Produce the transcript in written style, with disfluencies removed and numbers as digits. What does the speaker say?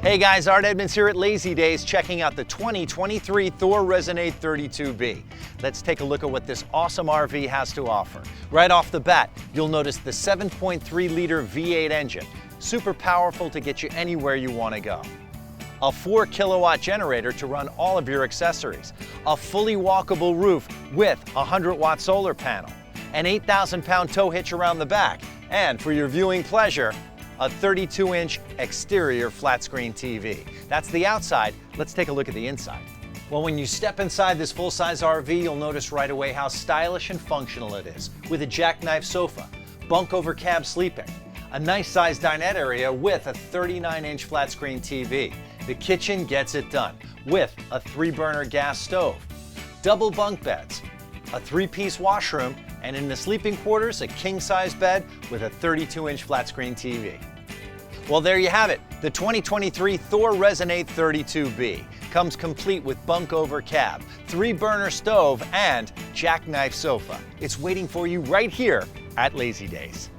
Hey guys, Art Edmonds here at Lazy Days checking out the 2023 Thor Resonate 32B. Let's take a look at what this awesome RV has to offer. Right off the bat, you'll notice the 7.3-liter V8 engine, super powerful to get you anywhere you want to go. A 4-kilowatt generator to run all of your accessories, a fully walkable roof with a 100-watt solar panel, an 8,000-pound tow hitch around the back, and for your viewing pleasure, a 32-inch exterior flat-screen TV. That's the outside. Let's take a look at the inside. Well, when you step inside this full-size RV, you'll notice right away how stylish and functional it is, with a jackknife sofa, bunk-over cab sleeping, a nice-sized dinette area with a 39-inch flat-screen TV. The kitchen gets it done, with a 3-burner gas stove, double bunk beds, a 3-piece washroom, and in the sleeping quarters, a king-size bed with a 32-inch flat-screen TV. Well, there you have it. The 2023 Thor Resonate 32B comes complete with bunk-over cab, 3-burner stove, and jackknife sofa. It's waiting for you right here at Lazy Days.